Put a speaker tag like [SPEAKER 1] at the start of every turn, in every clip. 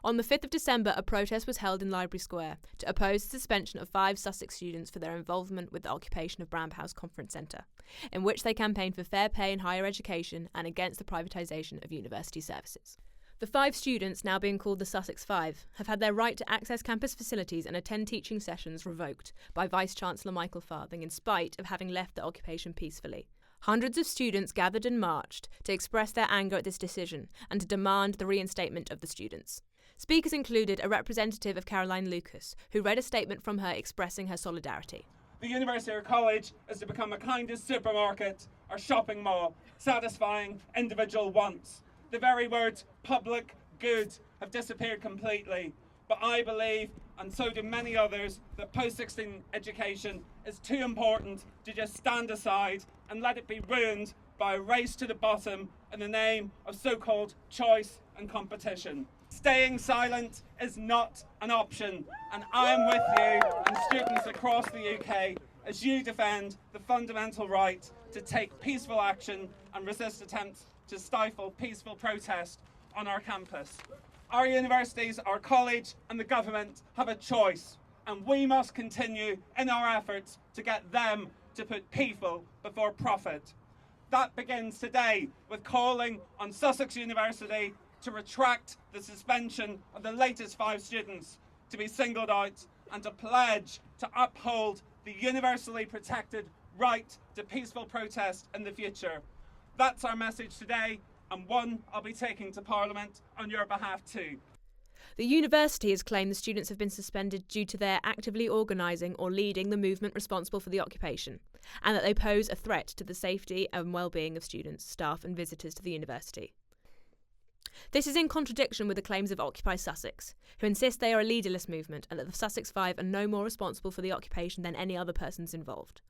[SPEAKER 1] On the 5th of December, a protest was held in Library Square to oppose the suspension of 5 Sussex students for their involvement with the occupation of Bramber House Conference Centre, in which they campaigned for fair pay in higher education and against the privatisation of university services. The 5 students, now being called the Sussex 5, have had their right to access campus facilities and attend teaching sessions revoked by Vice-Chancellor Michael Farthing in spite of having left the occupation peacefully. Hundreds of students gathered and marched to express their anger at this decision and to demand the reinstatement of the students. Speakers included a representative of Caroline Lucas, who read a statement from her expressing her solidarity.
[SPEAKER 2] The university or college is to become a kind of supermarket or shopping mall, satisfying individual wants. The very words public good have disappeared completely, but I believe, and so do many others, that post-16 education is too important to just stand aside and let it be ruined by a race to the bottom in the name of so-called choice and competition. Staying silent is not an option, and I am with you and students across the UK as you defend the fundamental right to take peaceful action and resist attempts to stifle peaceful protest on our campus. Our universities, our college and the government have a choice, and we must continue in our efforts to get them to put people before profit. That begins today with calling on Sussex University to retract the suspension of the latest 5 students, to be singled out and to pledge to uphold the universally protected right to peaceful protest in the future. That's our message today, and one I'll be taking to Parliament on your behalf too.
[SPEAKER 1] The university has claimed the students have been suspended due to their actively organising or leading the movement responsible for the occupation, and that they pose a threat to the safety and well-being of students, staff and visitors to the university. This is in contradiction with the claims of Occupy Sussex, who insist they are a leaderless movement and that the Sussex 5 are no more responsible for the occupation than any other persons involved.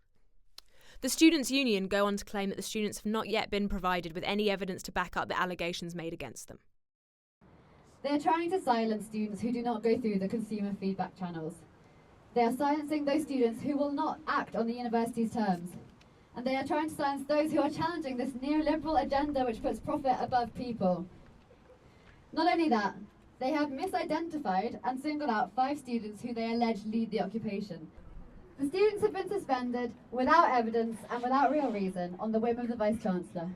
[SPEAKER 1] The Students' Union go on to claim that the students have not yet been provided with any evidence to back up the allegations made against them.
[SPEAKER 3] They are trying to silence students who do not go through the consumer feedback channels. They are silencing those students who will not act on the university's terms. And they are trying to silence those who are challenging this neoliberal agenda which puts profit above people. Not only that, they have misidentified and singled out 5 students who they allege lead the occupation. The students have been suspended without evidence and without real reason on the whim of the Vice-Chancellor.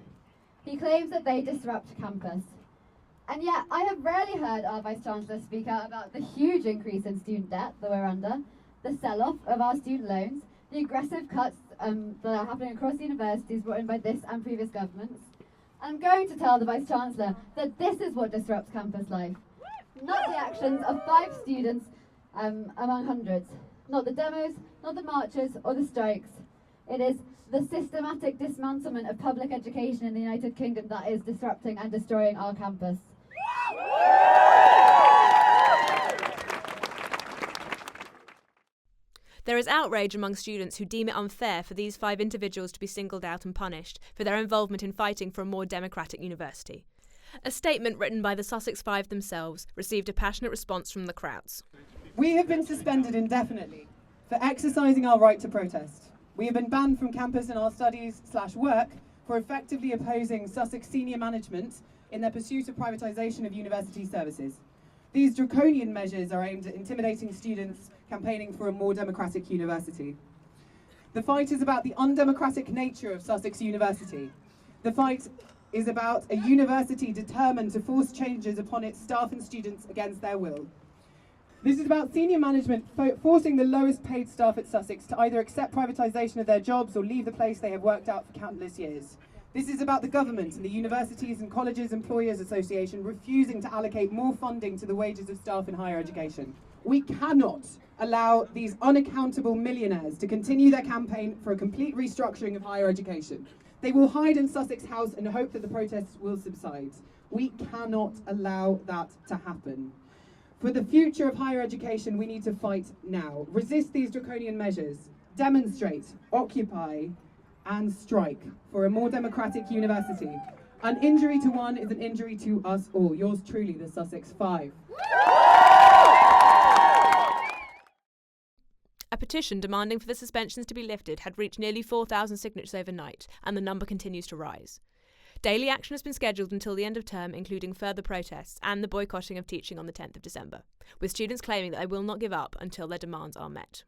[SPEAKER 3] He claims that they disrupt campus. And yet, I have rarely heard our Vice-Chancellor speak out about the huge increase in student debt that we're under, the sell-off of our student loans, the aggressive cuts that are happening across universities brought in by this and previous governments. I'm going to tell the Vice-Chancellor that this is what disrupts campus life, not the actions of 5 students among hundreds. Not the demos, not the marches or the strikes. It is the systematic dismantlement of public education in the United Kingdom that is disrupting and destroying our campus.
[SPEAKER 1] There is outrage among students who deem it unfair for these 5 individuals to be singled out and punished for their involvement in fighting for a more democratic university. A statement written by the Sussex 5 themselves received a passionate response from the crowds.
[SPEAKER 4] We have been suspended indefinitely for exercising our right to protest. We have been banned from campus and our studies/work for effectively opposing Sussex senior management in their pursuit of privatisation of university services. These draconian measures are aimed at intimidating students campaigning for a more democratic university. The fight is about the undemocratic nature of Sussex University. The fight is about a university determined to force changes upon its staff and students against their will. This is about senior management forcing the lowest paid staff at Sussex to either accept privatisation of their jobs or leave the place they have worked out for countless years. This is about the government and the Universities and Colleges Employers Association refusing to allocate more funding to the wages of staff in higher education. We cannot allow these unaccountable millionaires to continue their campaign for a complete restructuring of higher education. They will hide in Sussex House and hope that the protests will subside. We cannot allow that to happen. For the future of higher education, we need to fight now. Resist these draconian measures. Demonstrate, occupy, and strike for a more democratic university. An injury to one is an injury to us all. Yours truly, the Sussex 5.
[SPEAKER 1] A petition demanding for the suspensions to be lifted had reached nearly 4,000 signatures overnight, and the number continues to rise. Daily action has been scheduled until the end of term, including further protests and the boycotting of teaching on the 10th of December, with students claiming that they will not give up until their demands are met.